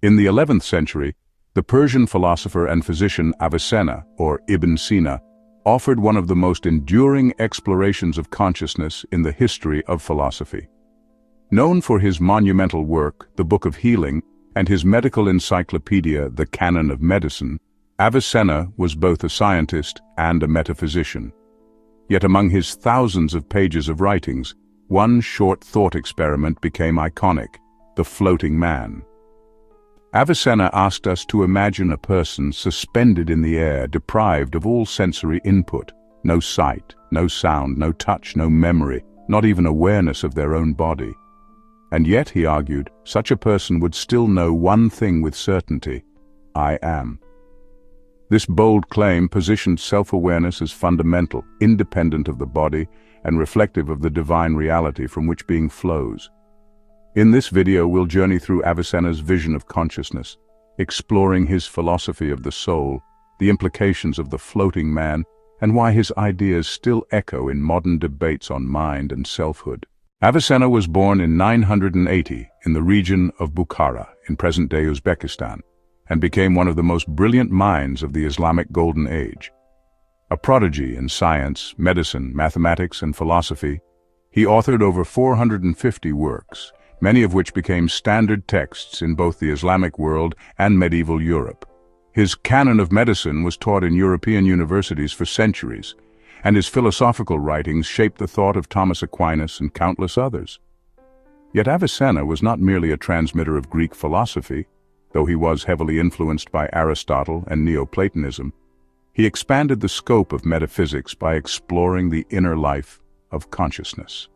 In the 11th century, the Persian philosopher and physician Avicenna, or Ibn Sina, offered one of the most enduring explorations of consciousness in the history of philosophy. Known for his monumental work, the Book of Healing, and his medical encyclopedia, the Canon of Medicine, Avicenna was both a scientist and a metaphysician. Yet among his thousands of pages of writings, one short thought experiment became iconic: the floating man. Avicenna asked us to imagine a person suspended in the air, deprived of all sensory input: no sight, no sound, no touch, no memory, not even awareness of their own body. And yet, he argued, such a person would still know one thing with certainty: I am. This bold claim positioned self-awareness as fundamental, independent of the body, and reflective of the divine reality from which being flows. In this video, we'll journey through Avicenna's vision of consciousness, exploring his philosophy of the soul, the implications of the floating man, and why his ideas still echo in modern debates on mind and selfhood. Avicenna was born in 980 in the region of Bukhara, in present-day Uzbekistan, and became one of the most brilliant minds of the Islamic Golden Age. A prodigy in science, medicine, mathematics, and philosophy, he authored over 450 works, many of which became standard texts in both the Islamic world and medieval Europe. His Canon of Medicine was taught in European universities for centuries, and his philosophical writings shaped the thought of Thomas Aquinas and countless others. Yet Avicenna was not merely a transmitter of Greek philosophy, though he was heavily influenced by Aristotle and Neoplatonism. He expanded the scope of metaphysics by exploring the inner life of consciousness.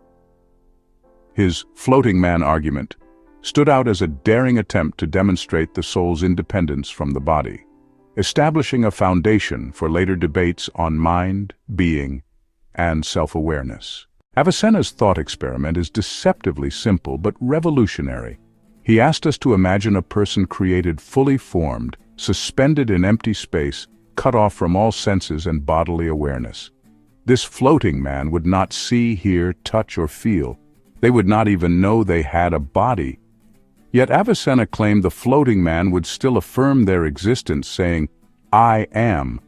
His floating man argument stood out as a daring attempt to demonstrate the soul's independence from the body, establishing a foundation for later debates on mind, being, and self-awareness. Avicenna's thought experiment is deceptively simple but revolutionary. He asked us to imagine a person created fully formed, suspended in empty space, cut off from all senses and bodily awareness. This floating man would not see, hear, touch, or feel. They would not even know they had a body. Yet Avicenna claimed the floating man would still affirm their existence, saying, I am.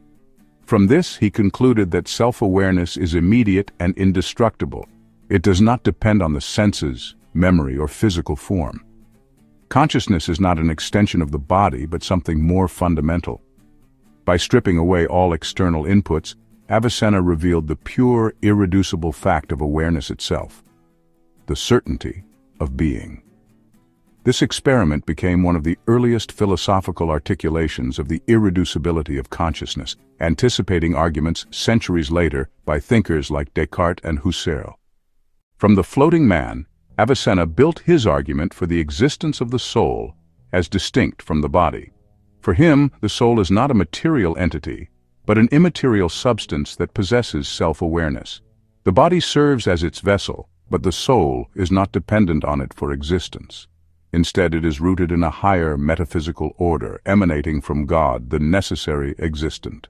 From this, he concluded that self-awareness is immediate and indestructible. It does not depend on the senses, memory, or physical form. Consciousness is not an extension of the body, but something more fundamental. By stripping away all external inputs, Avicenna revealed the pure, irreducible fact of awareness itself: the certainty of being. This experiment became one of the earliest philosophical articulations of the irreducibility of consciousness, anticipating arguments centuries later by thinkers like Descartes and Husserl. From the floating man, Avicenna built his argument for the existence of the soul as distinct from the body. For him, the soul is not a material entity, but an immaterial substance that possesses self-awareness. The body serves as its vessel, but the soul is not dependent on it for existence. Instead, it is rooted in a higher metaphysical order, emanating from God, the necessary existent.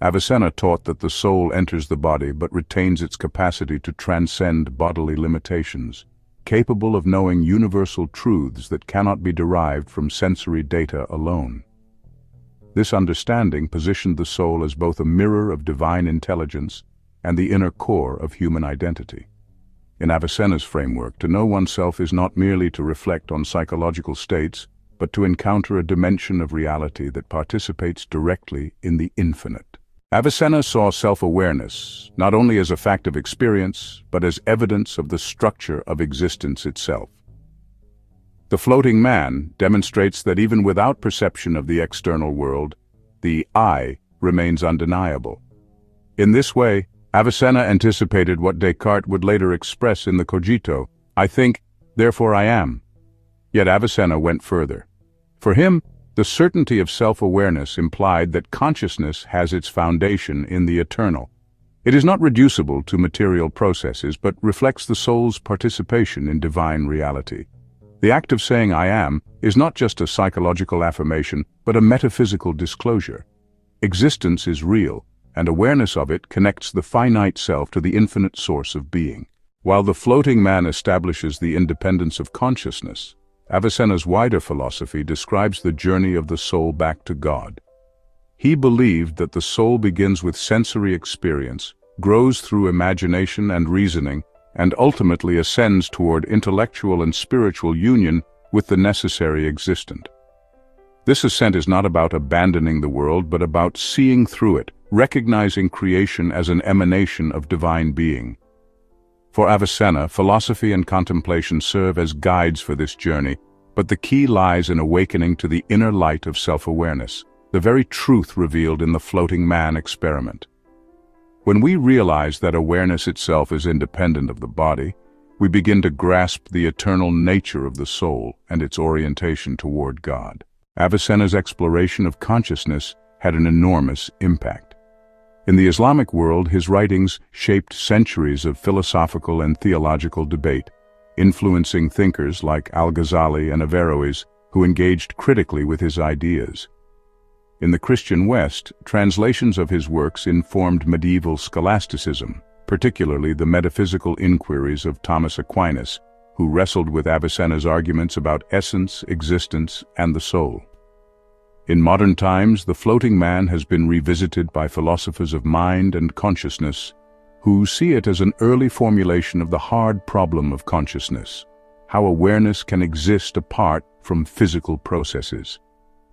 Avicenna taught that the soul enters the body but retains its capacity to transcend bodily limitations, capable of knowing universal truths that cannot be derived from sensory data alone. This understanding positioned the soul as both a mirror of divine intelligence and the inner core of human identity. In Avicenna's framework, to know oneself is not merely to reflect on psychological states, but to encounter a dimension of reality that participates directly in the infinite. Avicenna saw self-awareness not only as a fact of experience, but as evidence of the structure of existence itself. The floating man demonstrates that even without perception of the external world, the I remains undeniable. In this way, Avicenna anticipated what Descartes would later express in the Cogito: I think, therefore I am. Yet Avicenna went further. For him, the certainty of self-awareness implied that consciousness has its foundation in the eternal. It is not reducible to material processes, but reflects the soul's participation in divine reality. The act of saying I am is not just a psychological affirmation, but a metaphysical disclosure. Existence is real, and awareness of it connects the finite self to the infinite source of being. While the floating man establishes the independence of consciousness, Avicenna's wider philosophy describes the journey of the soul back to God. He believed that the soul begins with sensory experience, grows through imagination and reasoning, and ultimately ascends toward intellectual and spiritual union with the necessary existent. This ascent is not about abandoning the world, but about seeing through it, recognizing creation as an emanation of divine being. For Avicenna, philosophy and contemplation serve as guides for this journey, but the key lies in awakening to the inner light of self-awareness, the very truth revealed in the floating man experiment. When we realize that awareness itself is independent of the body, we begin to grasp the eternal nature of the soul and its orientation toward God. Avicenna's exploration of consciousness had an enormous impact. In the Islamic world, his writings shaped centuries of philosophical and theological debate, influencing thinkers like Al-Ghazali and Averroes, who engaged critically with his ideas. In the Christian West, translations of his works informed medieval scholasticism, particularly the metaphysical inquiries of Thomas Aquinas, who wrestled with Avicenna's arguments about essence, existence, and the soul. In modern times, the floating man has been revisited by philosophers of mind and consciousness, who see it as an early formulation of the hard problem of consciousness, how awareness can exist apart from physical processes.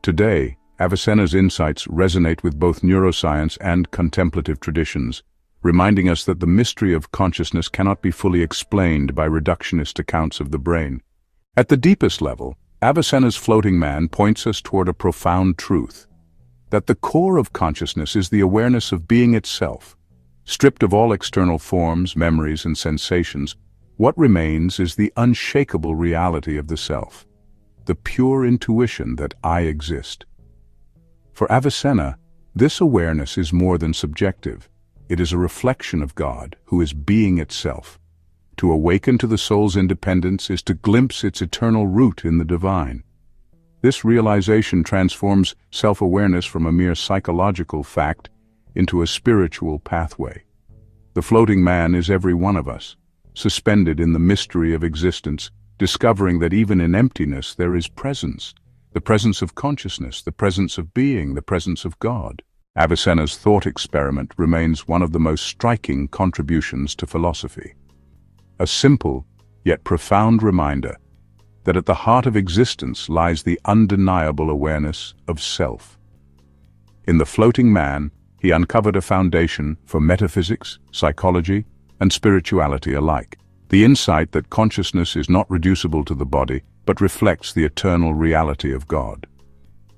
Today, Avicenna's insights resonate with both neuroscience and contemplative traditions, reminding us that the mystery of consciousness cannot be fully explained by reductionist accounts of the brain. At the deepest level, Avicenna's floating man points us toward a profound truth, that the core of consciousness is the awareness of being itself. Stripped of all external forms, memories, and sensations, what remains is the unshakable reality of the self, the pure intuition that I exist. For Avicenna, this awareness is more than subjective. It is a reflection of God, who is being itself. To awaken to the soul's independence is to glimpse its eternal root in the divine. This realization transforms self-awareness from a mere psychological fact into a spiritual pathway. The floating man is every one of us, suspended in the mystery of existence, discovering that even in emptiness there is presence, the presence of consciousness, the presence of being, the presence of God. Avicenna's thought experiment remains one of the most striking contributions to philosophy. A simple, yet profound reminder that at the heart of existence lies the undeniable awareness of self. In the floating man, he uncovered a foundation for metaphysics, psychology, and spirituality alike. The insight that consciousness is not reducible to the body, but reflects the eternal reality of God.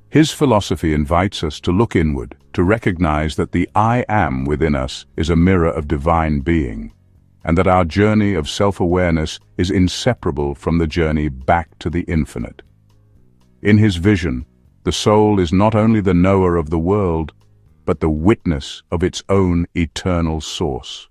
His philosophy invites us to look inward, to recognize that the I Am within us is a mirror of divine being, and that our journey of self-awareness is inseparable from the journey back to the infinite. In his vision, the soul is not only the knower of the world, but the witness of its own eternal source.